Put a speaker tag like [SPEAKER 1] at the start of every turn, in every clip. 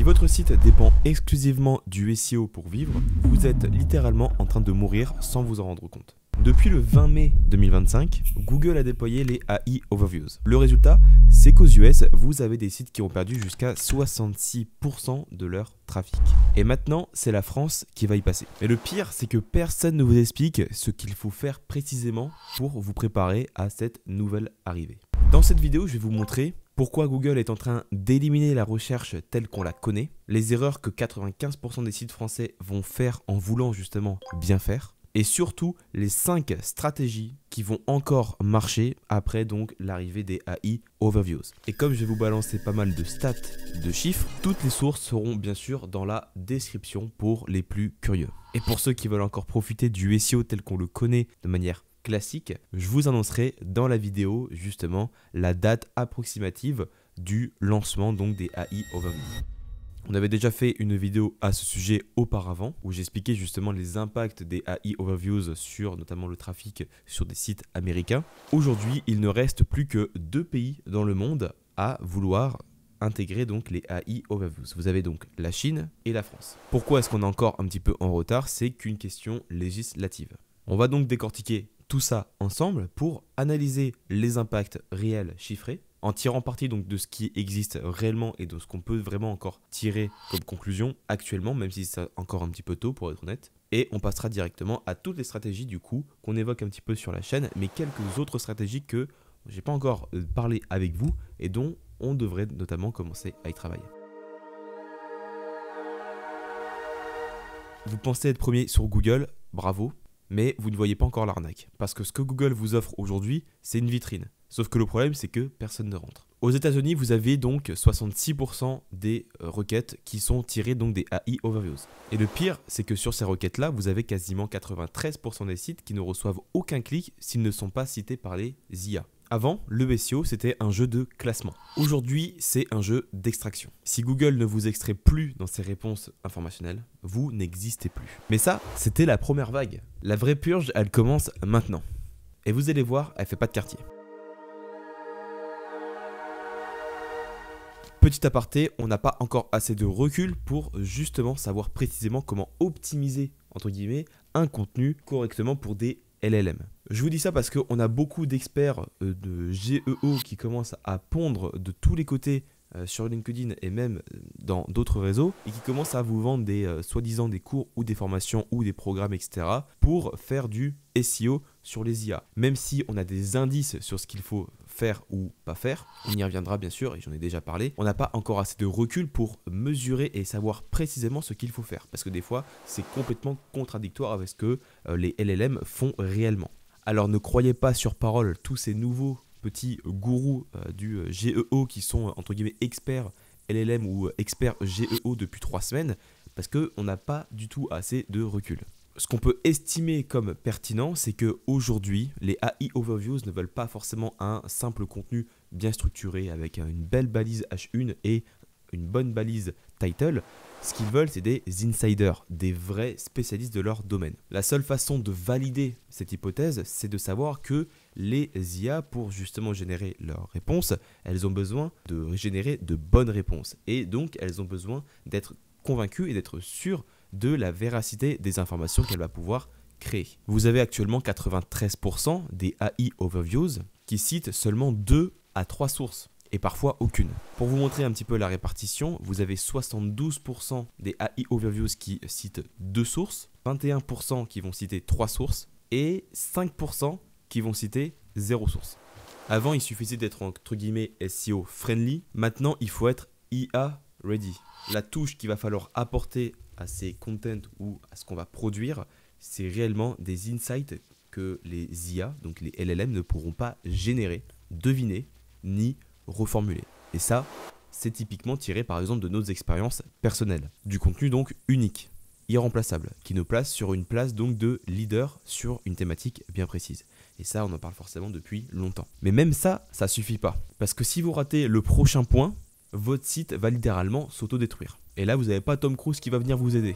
[SPEAKER 1] votre site dépend exclusivement du SEO pour vivre, vous êtes littéralement en train de mourir sans vous en rendre compte. Depuis le 20 mai 2025, Google a déployé les AI Overviews. Le résultat, c'est qu'aux US, vous avez des sites qui ont perdu jusqu'à 66% de leur trafic. Et maintenant, c'est la France qui va y passer. Mais le pire, c'est que personne ne vous explique ce qu'il faut faire précisément pour vous préparer à cette nouvelle arrivée. Dans cette vidéo, je vais vous montrer pourquoi Google est en train d'éliminer la recherche telle qu'on la connaît, les erreurs que 95% des sites français vont faire en voulant justement bien faire, et surtout les 5 stratégies qui vont encore marcher après donc l'arrivée des AI Overviews. Et comme je vais vous balancer pas mal de stats, de chiffres, toutes les sources seront bien sûr dans la description pour les plus curieux. Et pour ceux qui veulent encore profiter du SEO tel qu'on le connaît de manière classique, je vous annoncerai dans la vidéo justement la date approximative du lancement donc des AI Overviews. On avait déjà fait une vidéo à ce sujet auparavant où j'expliquais justement les impacts des AI Overviews sur notamment le trafic sur des sites américains. Aujourd'hui, il ne reste plus que 2 pays dans le monde à vouloir intégrer donc les AI Overviews. Vous avez donc la Chine et la France. Pourquoi est-ce qu'on est encore un petit peu en retard? C'est qu'une question législative. On va donc décortiquer tout ça ensemble pour analyser les impacts réels chiffrés, en tirant parti donc de ce qui existe réellement et de ce qu'on peut vraiment encore tirer comme conclusion actuellement, même si c'est encore un petit peu tôt pour être honnête. Et on passera directement à toutes les stratégies du coup qu'on évoque un petit peu sur la chaîne, mais quelques autres stratégies que j'ai pas encore parlé avec vous et dont on devrait notamment commencer à y travailler. Vous pensez être premier sur Google, bravo. Mais vous ne voyez pas encore l'arnaque. Parce que ce que Google vous offre aujourd'hui, c'est une vitrine. Sauf que le problème, c'est que personne ne rentre. Aux États-Unis, vous avez donc 66% des requêtes qui sont tirées donc des AI Overviews. Et le pire, c'est que sur ces requêtes-là, vous avez quasiment 93% des sites qui ne reçoivent aucun clic s'ils ne sont pas cités par les IA. Avant, le SEO, c'était un jeu de classement. Aujourd'hui, c'est un jeu d'extraction. Si Google ne vous extrait plus dans ses réponses informationnelles, vous n'existez plus. Mais ça, c'était la première vague. La vraie purge, elle commence maintenant. Et vous allez voir, elle fait pas de quartier. Petit aparté, on n'a pas encore assez de recul pour justement savoir précisément comment optimiser, entre guillemets, un contenu correctement pour des LLM. Je vous dis ça parce qu'on a beaucoup d'experts de GEO qui commencent à pondre de tous les côtés sur LinkedIn et même dans d'autres réseaux et qui commencent à vous vendre des soi-disant des cours ou des formations ou des programmes, etc. pour faire du SEO sur les IA. Même si on a des indices sur ce qu'il faut faire ou pas faire, on y reviendra bien sûr et j'en ai déjà parlé, on n'a pas encore assez de recul pour mesurer et savoir précisément ce qu'il faut faire. Parce que des fois, c'est complètement contradictoire avec ce que les LLM font réellement. Alors ne croyez pas sur parole tous ces nouveaux petits gourous du GEO qui sont entre guillemets experts LLM ou experts GEO depuis 3 semaines parce qu'on n'a pas du tout assez de recul. Ce qu'on peut estimer comme pertinent, c'est qu'aujourd'hui, les AI Overviews ne veulent pas forcément un simple contenu bien structuré avec une belle balise H1 et une bonne balise title. Ce qu'ils veulent, c'est des insiders, des vrais spécialistes de leur domaine. La seule façon de valider cette hypothèse, c'est de savoir que les IA, pour justement générer leurs réponses, elles ont besoin de générer de bonnes réponses. Et donc, elles ont besoin d'être convaincues et d'être sûres de la véracité des informations qu'elle va pouvoir créer. Vous avez actuellement 93% des AI Overviews qui citent seulement 2 à 3 sources. Et parfois aucune. Pour vous montrer un petit peu la répartition, vous avez 72% des AI Overviews qui citent 2 sources, 21% qui vont citer 3 sources et 5% qui vont citer 0 source. Avant, il suffisait d'être entre guillemets SEO friendly. Maintenant, il faut être IA ready. La touche qu'il va falloir apporter à ces contents ou à ce qu'on va produire, c'est réellement des insights que les IA, donc les LLM, ne pourront pas générer, deviner ni reformuler. Et ça, c'est typiquement tiré par exemple de nos expériences personnelles. Du contenu donc unique, irremplaçable, qui nous place sur une place donc de leader sur une thématique bien précise. Et ça, on en parle forcément depuis longtemps. Mais même ça, ça suffit pas. Parce que si vous ratez le prochain point, votre site va littéralement s'autodétruire. Et là, vous n'avez pas Tom Cruise qui va venir vous aider.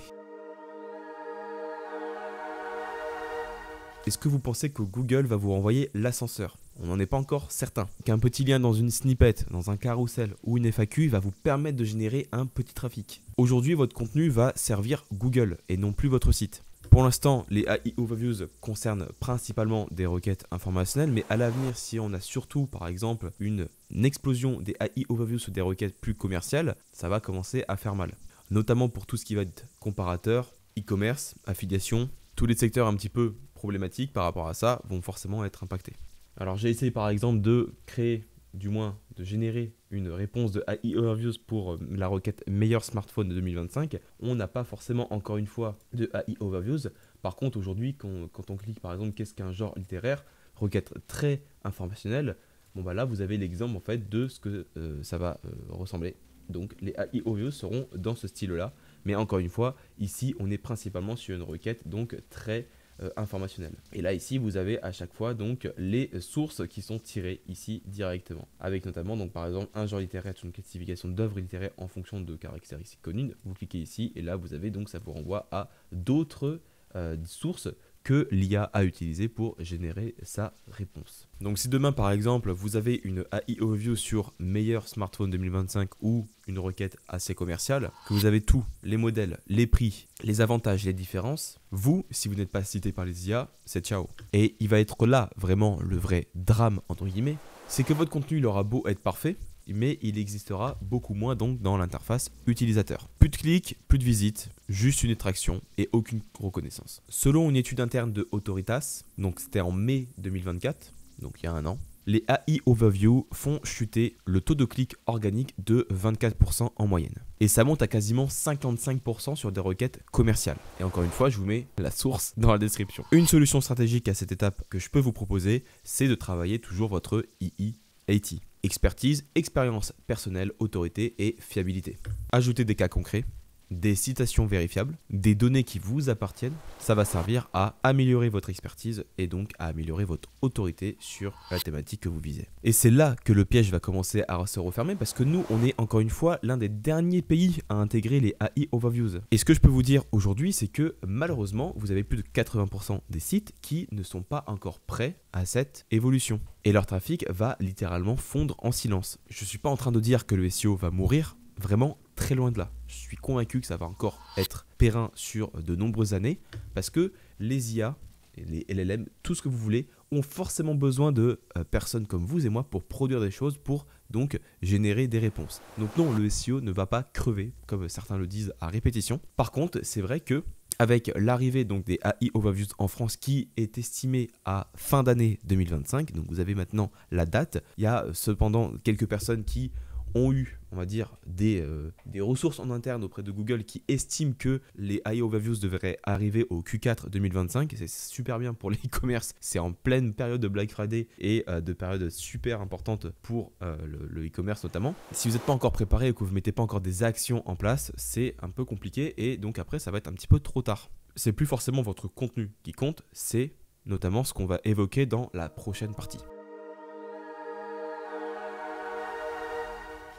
[SPEAKER 1] Est-ce que vous pensez que Google va vous renvoyer l'ascenseur On n'en est pas encore certain. Qu'un petit lien dans une snippet, dans un carrousel ou une FAQ va vous permettre de générer un petit trafic. Aujourd'hui, votre contenu va servir Google et non plus votre site. Pour l'instant, les AI Overviews concernent principalement des requêtes informationnelles, mais à l'avenir, si on a surtout, par exemple, une explosion des AI Overviews sur des requêtes plus commerciales, ça va commencer à faire mal. Notamment pour tout ce qui va être comparateur, e-commerce, affiliation, tous les secteurs un petit peu problématiques par rapport à ça vont forcément être impactés. Alors j'ai essayé par exemple de créer, du moins de générer une réponse de AI Overviews pour la requête meilleur smartphone de 2025. On n'a pas forcément encore une fois de AI Overviews. Par contre aujourd'hui quand on clique par exemple qu'est-ce qu'un genre littéraire, requête très informationnelle, bon bah là vous avez l'exemple en fait de ce que ça va ressembler. Donc les AI Overviews seront dans ce style-là. Mais encore une fois, ici on est principalement sur une requête donc très informationnel. Et là ici vous avez à chaque fois donc les sources qui sont tirées ici directement, avec notamment donc par exemple un genre littéraire, une classification d'œuvres littéraires en fonction de caractéristiques communes. Vous cliquez ici et là vous avez donc, ça vous renvoie à d'autres sources que l'IA a utilisé pour générer sa réponse. Donc si demain par exemple vous avez une AI Overview sur meilleur smartphone 2025 ou une requête assez commerciale, que vous avez tous les modèles, les prix, les avantages, les différences, vous, si vous n'êtes pas cité par les IA, c'est ciao. Et il va être là vraiment le vrai drame entre guillemets, c'est que votre contenu il aura beau être parfait, mais il existera beaucoup moins donc dans l'interface utilisateur. Plus de clics, plus de visites, juste une attraction et aucune reconnaissance. Selon une étude interne de Autoritas, donc c'était en mai 2024, donc il y a un an, les AI Overview font chuter le taux de clic organique de 24% en moyenne. Et ça monte à quasiment 55% sur des requêtes commerciales. Et encore une fois, je vous mets la source dans la description. Une solution stratégique à cette étape que je peux vous proposer, c'est de travailler toujours votre EE80. Expertise, expérience personnelle, autorité et fiabilité. Ajoutez des cas concrets, des citations vérifiables, des données qui vous appartiennent. Ça va servir à améliorer votre expertise et donc à améliorer votre autorité sur la thématique que vous visez. Et c'est là que le piège va commencer à se refermer parce que nous, on est encore une fois l'un des derniers pays à intégrer les AI Overviews. Et ce que je peux vous dire aujourd'hui, c'est que malheureusement, vous avez plus de 80% des sites qui ne sont pas encore prêts à cette évolution. Et leur trafic va littéralement fondre en silence. Je ne suis pas en train de dire que le SEO va mourir, vraiment très loin de là. Je suis convaincu que ça va encore être périn sur de nombreuses années parce que les IA, les LLM, tout ce que vous voulez, ont forcément besoin de personnes comme vous et moi pour produire des choses, pour donc générer des réponses. Donc non, le SEO ne va pas crever comme certains le disent à répétition. Par contre, c'est vrai que avec l'arrivée donc des AI Overviews en France qui est estimée à fin d'année 2025, donc vous avez maintenant la date, il y a cependant quelques personnes qui ont eu, on va dire, des ressources en interne auprès de Google qui estiment que les AI Overviews devraient arriver au Q4 2025. C'est super bien pour les e-commerce. C'est en pleine période de Black Friday et de période super importante pour le e-commerce notamment. Si vous n'êtes pas encore préparé et que vous ne mettez pas encore des actions en place, c'est un peu compliqué et donc après ça va être un petit peu trop tard. C'est plus forcément votre contenu qui compte, c'est notamment ce qu'on va évoquer dans la prochaine partie.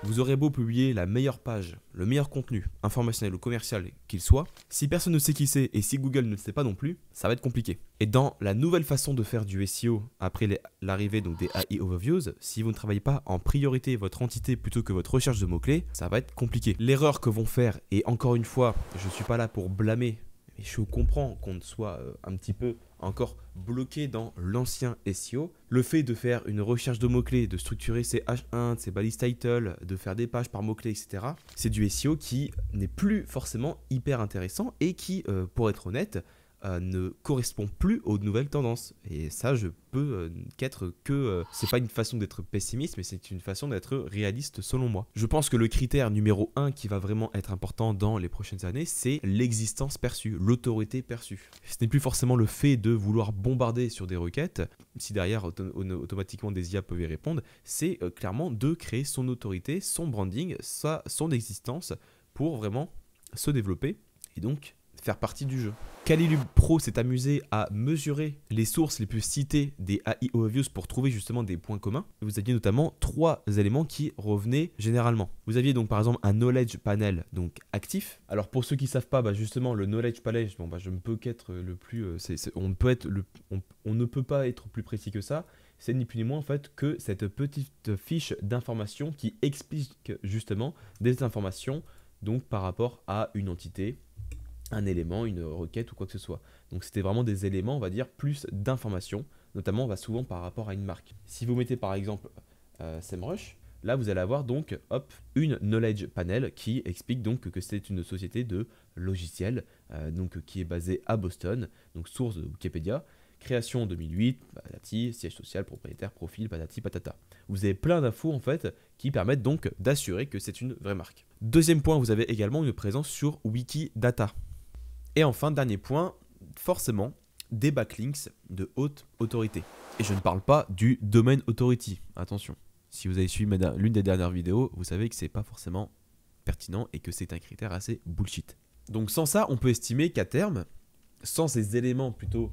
[SPEAKER 1] Vous aurez beau publier la meilleure page, le meilleur contenu, informationnel ou commercial qu'il soit, si personne ne sait qui c'est et si Google ne le sait pas non plus, ça va être compliqué. Et dans la nouvelle façon de faire du SEO après l'arrivée donc des AI Overviews, si vous ne travaillez pas en priorité votre entité plutôt que votre recherche de mots-clés, ça va être compliqué. L'erreur que vont faire, et encore une fois, je ne suis pas là pour blâmer, mais je comprends qu'on soit un petit peu encore bloqué dans l'ancien SEO. Le fait de faire une recherche de mots-clés, de structurer ses H1, ses balises title, de faire des pages par mots-clés, etc. C'est du SEO qui n'est plus forcément hyper intéressant et qui, pour être honnête, ne correspond plus aux nouvelles tendances. Et ça, je peux qu'être que... c'est pas une façon d'être pessimiste, mais c'est une façon d'être réaliste selon moi. Je pense que le critère numéro 1 qui va vraiment être important dans les prochaines années, c'est l'existence perçue, l'autorité perçue. Ce n'est plus forcément le fait de vouloir bombarder sur des requêtes, si derrière automatiquement des IA peuvent y répondre, c'est clairement de créer son autorité, son branding, son existence pour vraiment se développer et donc faire partie du jeu. Calilub Pro s'est amusé à mesurer les sources les plus citées des AI Overviews pour trouver justement des points communs. Vous aviez notamment 3 éléments qui revenaient généralement. Vous aviez donc par exemple un knowledge panel donc actif. Alors pour ceux qui ne savent pas, justement le knowledge panel, je ne peux qu'être le plus, on ne peut pas être plus précis que ça. c'est ni plus ni moins en fait que cette petite fiche d'information qui explique justement des informations donc par rapport à une entité, un élément, une requête ou quoi que ce soit. Donc c'était vraiment des éléments, on va dire, plus d'informations, notamment on va souvent par rapport à une marque. Si vous mettez par exemple SEMrush, là vous allez avoir donc hop, une knowledge panel qui explique donc que c'est une société de logiciels donc qui est basée à Boston, donc source de Wikipédia. Création en 2008, patati, siège social, propriétaire, profil, patati, patata. Vous avez plein d'infos en fait qui permettent donc d'assurer que c'est une vraie marque. Deuxième point, vous avez également une présence sur Wikidata. Et enfin, dernier point, forcément, des backlinks de haute autorité. Et je ne parle pas du Domain Authority, attention. Si vous avez suivi l'une des dernières vidéos, vous savez que c'est pas forcément pertinent et que c'est un critère assez bullshit. Donc sans ça, on peut estimer qu'à terme, sans ces éléments plutôt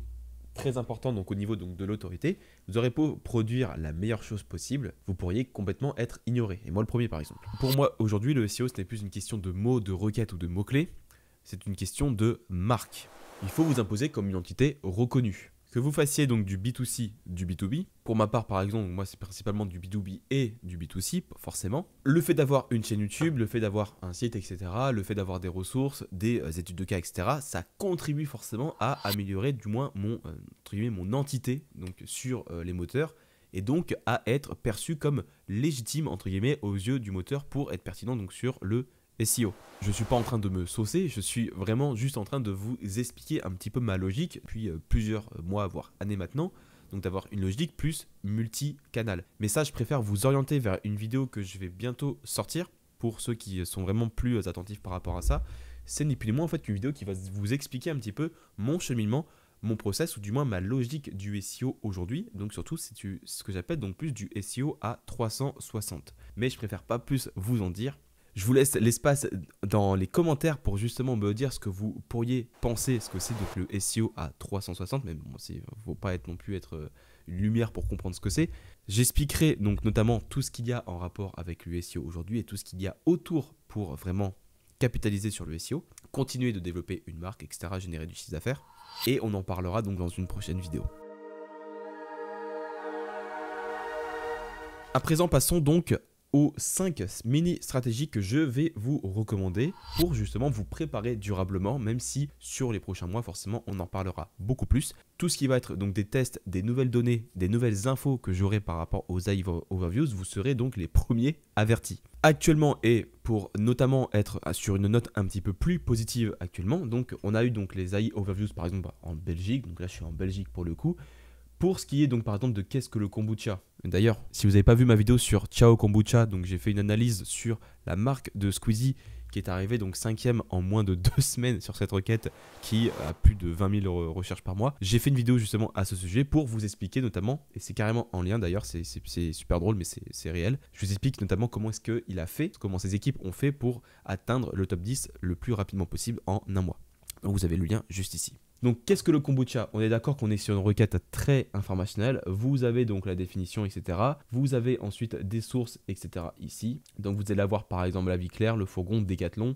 [SPEAKER 1] très important donc au niveau donc de l'autorité, vous aurez beau produire la meilleure chose possible, vous pourriez complètement être ignoré. Et moi le premier par exemple. Pour moi aujourd'hui le SEO ce n'est plus une question de mots, de requêtes ou de mots-clés, c'est une question de marque. Il faut vous imposer comme une entité reconnue. Que vous fassiez donc du B2C, du B2B, pour ma part par exemple, moi c'est principalement du B2B et du B2C, forcément. Le fait d'avoir une chaîne YouTube, le fait d'avoir un site, etc., le fait d'avoir des ressources, des études de cas, etc., ça contribue forcément à améliorer du moins mon entité donc, sur les moteurs et donc à être perçu comme légitime entre guillemets aux yeux du moteur pour être pertinent donc sur le SEO. Je ne suis pas en train de me saucer, je suis vraiment juste en train de vous expliquer un petit peu ma logique, puis plusieurs mois, voire années maintenant, donc d'avoir une logique plus multi-canal. Mais ça, je préfère vous orienter vers une vidéo que je vais bientôt sortir, pour ceux qui sont vraiment plus attentifs par rapport à ça. C'est ni plus ni moins en fait qu'une vidéo qui va vous expliquer un petit peu mon cheminement, mon process, ou du moins ma logique du SEO aujourd'hui. Donc surtout, c'est ce que j'appelle donc plus du SEO à 360. Mais je préfère pas plus vous en dire. Je vous laisse l'espace dans les commentaires pour justement me dire ce que vous pourriez penser, ce que c'est donc le SEO à 360, mais bon, il ne faut pas être non plus être une lumière pour comprendre ce que c'est. J'expliquerai donc notamment tout ce qu'il y a en rapport avec le SEO aujourd'hui et tout ce qu'il y a autour pour vraiment capitaliser sur le SEO, continuer de développer une marque, etc., générer du chiffre d'affaires, et on en parlera donc dans une prochaine vidéo. À présent, passons donc aux 5 mini-stratégies que je vais vous recommander pour justement vous préparer durablement, même si sur les prochains mois, forcément, on en parlera beaucoup plus. Tout ce qui va être donc des tests, des nouvelles données, des nouvelles infos que j'aurai par rapport aux AI Overviews, vous serez donc les premiers avertis. Actuellement, et pour notamment être sur une note un petit peu plus positive actuellement, donc on a eu donc les AI Overviews par exemple en Belgique, donc là je suis en Belgique pour le coup. Pour ce qui est donc par exemple de qu'est-ce que le kombucha. D'ailleurs, si vous n'avez pas vu ma vidéo sur Ciao Kombucha, donc j'ai fait une analyse sur la marque de Squeezie qui est arrivée donc 5e en moins de 2 semaines sur cette requête qui a plus de 20 000 recherches par mois. J'ai fait une vidéo justement à ce sujet pour vous expliquer notamment, et c'est carrément en lien d'ailleurs, c'est super drôle mais c'est réel. Je vous explique notamment comment est-ce qu'il a fait, comment ses équipes ont fait pour atteindre le top 10 le plus rapidement possible en un mois. Donc vous avez le lien juste ici. Donc qu'est-ce que le kombucha? On est d'accord qu'on est sur une requête très informationnelle. Vous avez donc la définition, etc. Vous avez ensuite des sources, etc. ici. Donc vous allez avoir par exemple la vie claire, le fourgon Decathlon,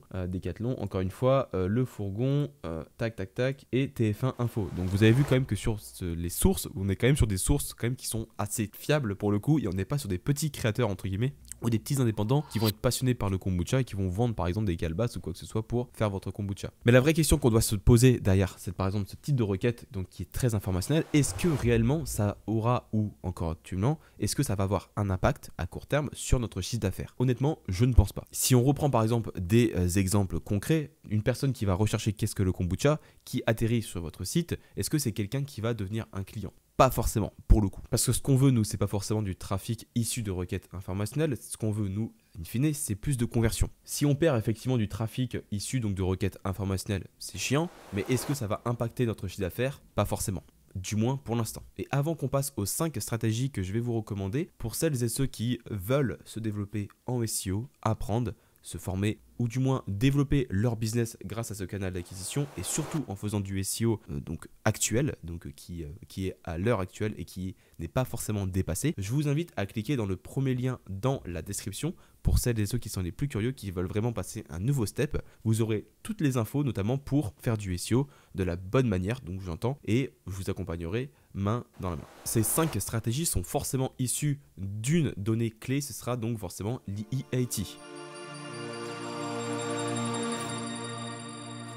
[SPEAKER 1] encore une fois, le fourgon, tac, tac, tac, et TF1 Info. Donc vous avez vu quand même que sur les sources, on est quand même sur des sources quand même qui sont assez fiables pour le coup, et on n'est pas sur des petits créateurs entre guillemets, ou des petits indépendants qui vont être passionnés par le kombucha et qui vont vendre par exemple des calebasses ou quoi que ce soit pour faire votre kombucha. Mais la vraie question qu'on doit se poser derrière, c'est par exemple ce type de requête donc qui est très informationnelle, est-ce que réellement ça aura, ou encore actuellement, est-ce que ça va avoir un impact à court terme sur notre chiffre d'affaires? Honnêtement, je ne pense pas. Si on reprend par exemple des exemples concrets, une personne qui va rechercher qu'est-ce que le kombucha, qui atterrit sur votre site, est-ce que c'est quelqu'un qui va devenir un client? Pas forcément, pour le coup. Parce que ce qu'on veut, nous, c'est pas forcément du trafic issu de requêtes informationnelles. Ce qu'on veut, nous, in fine, c'est plus de conversion. Si on perd effectivement du trafic issu donc de requêtes informationnelles, c'est chiant. Mais est-ce que ça va impacter notre chiffre d'affaires? Pas forcément. Du moins pour l'instant. Et avant qu'on passe aux 5 stratégies que je vais vous recommander, pour celles et ceux qui veulent se développer en SEO, apprendre, se former ou du moins développer leur business grâce à ce canal d'acquisition et surtout en faisant du SEO donc actuel, donc qui est à l'heure actuelle et qui n'est pas forcément dépassé, je vous invite à cliquer dans le premier lien dans la description pour celles et ceux qui sont les plus curieux, qui veulent vraiment passer un nouveau step. Vous aurez toutes les infos notamment pour faire du SEO de la bonne manière, donc j'entends, et je vous accompagnerai main dans la main. Ces 5 stratégies sont forcément issues d'une donnée clé, ce sera donc forcément l'EAT.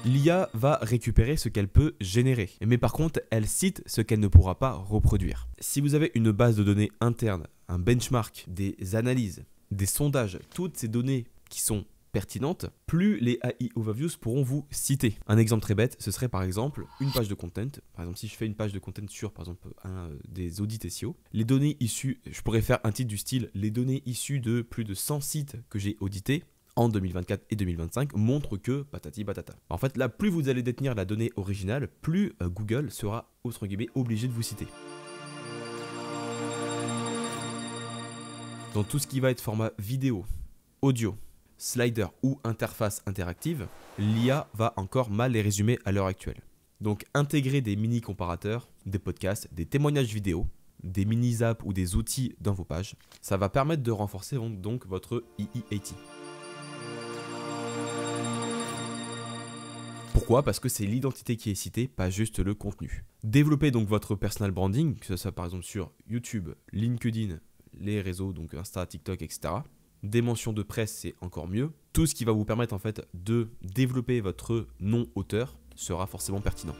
[SPEAKER 1] L'IA va récupérer ce qu'elle peut générer, mais par contre, elle cite ce qu'elle ne pourra pas reproduire. Si vous avez une base de données interne, un benchmark, des analyses, des sondages, toutes ces données qui sont pertinentes, plus les AI Overviews pourront vous citer. Un exemple très bête, ce serait par exemple une page de content. Par exemple, si je fais une page de content sur, par exemple, des audits SEO, les données issues, je pourrais faire un titre du style « Les données issues de plus de 100 sites que j'ai audités », en 2024 et 2025 montre que patati patata. En fait, là, plus vous allez détenir la donnée originale, plus Google sera, entre guillemets, obligé de vous citer. Dans tout ce qui va être format vidéo, audio, slider ou interface interactive, l'IA va encore mal les résumer à l'heure actuelle. Donc, intégrer des mini-comparateurs, des podcasts, des témoignages vidéo, des mini-apps ou des outils dans vos pages, ça va permettre de renforcer donc votre EAT. Pourquoi ? Parce que c'est l'identité qui est citée, pas juste le contenu. Développez donc votre personal branding, que ce soit par exemple sur YouTube, LinkedIn, les réseaux, donc Insta, TikTok, etc. Des mentions de presse, c'est encore mieux. Tout ce qui va vous permettre en fait de développer votre nom auteur sera forcément pertinent.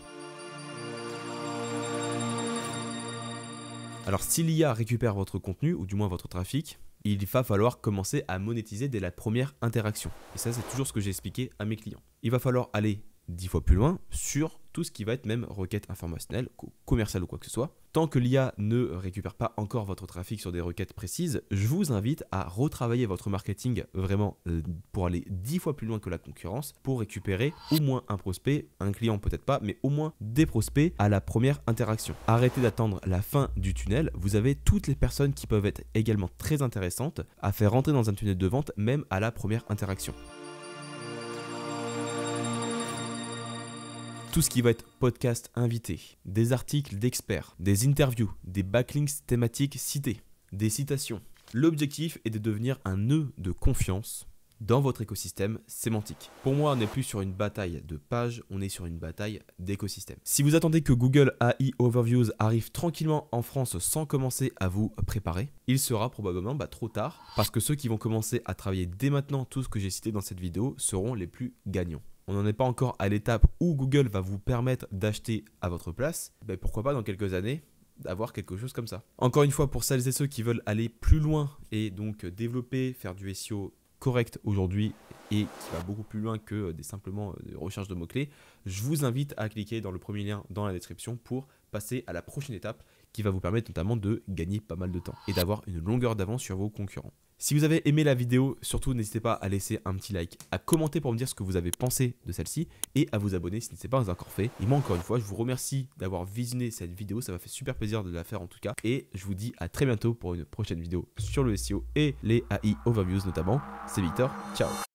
[SPEAKER 1] Alors si l'IA récupère votre contenu, ou du moins votre trafic, il va falloir commencer à monétiser dès la première interaction. Et ça, c'est toujours ce que j'ai expliqué à mes clients. Il va falloir aller 10 fois plus loin sur tout ce qui va être même requête informationnelle, commerciale ou quoi que ce soit. Tant que l'IA ne récupère pas encore votre trafic sur des requêtes précises, je vous invite à retravailler votre marketing vraiment pour aller 10 fois plus loin que la concurrence, pour récupérer au moins un prospect, un client peut-être pas, mais au moins des prospects à la première interaction. Arrêtez d'attendre la fin du tunnel, vous avez toutes les personnes qui peuvent être également très intéressantes à faire rentrer dans un tunnel de vente même à la première interaction. Tout ce qui va être podcast invité, des articles d'experts, des interviews, des backlinks thématiques cités, des citations. L'objectif est de devenir un nœud de confiance dans votre écosystème sémantique. Pour moi, on n'est plus sur une bataille de pages, on est sur une bataille d'écosystème. Si vous attendez que Google AI Overviews arrive tranquillement en France sans commencer à vous préparer, il sera probablement trop tard, parce que ceux qui vont commencer à travailler dès maintenant tout ce que j'ai cité dans cette vidéo seront les plus gagnants. On n'en est pas encore à l'étape où Google va vous permettre d'acheter à votre place. Pourquoi pas dans quelques années d'avoir quelque chose comme ça. Encore une fois, pour celles et ceux qui veulent aller plus loin et donc développer, faire du SEO correct aujourd'hui et qui va beaucoup plus loin que simplement des recherches de mots-clés, je vous invite à cliquer dans le premier lien dans la description pour passer à la prochaine étape qui va vous permettre notamment de gagner pas mal de temps et d'avoir une longueur d'avance sur vos concurrents. Si vous avez aimé la vidéo, surtout n'hésitez pas à laisser un petit like, à commenter pour me dire ce que vous avez pensé de celle-ci et à vous abonner si ce n'est pas encore fait. Et moi encore une fois, je vous remercie d'avoir visionné cette vidéo, ça m'a fait super plaisir de la faire en tout cas. Et je vous dis à très bientôt pour une prochaine vidéo sur le SEO et les AI Overviews notamment. C'est Victor, ciao.